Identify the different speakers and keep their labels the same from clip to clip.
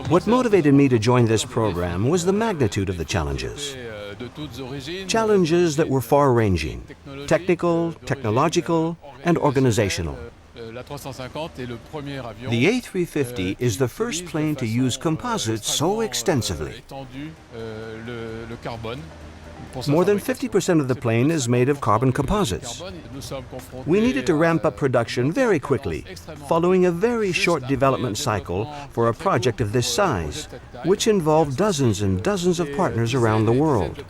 Speaker 1: What motivated me to join this program was the magnitude of the challenges. Challenges that were far-ranging, technical, technological, and organizational. The A350 is the first plane to use composites so extensively. More than 50% of the plane is made of carbon composites. We needed to ramp up production very quickly, following a very short development cycle for a project of this size, which involved dozens and dozens of partners around the world.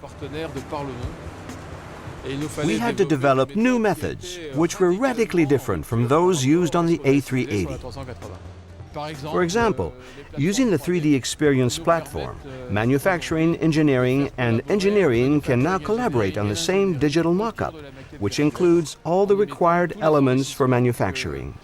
Speaker 1: We had to develop new methods, which were radically different from those used on the A380. For example, using the 3D Experience platform, manufacturing, engineering, and engineering can now collaborate on the same digital mock-up, which includes all the required elements for manufacturing.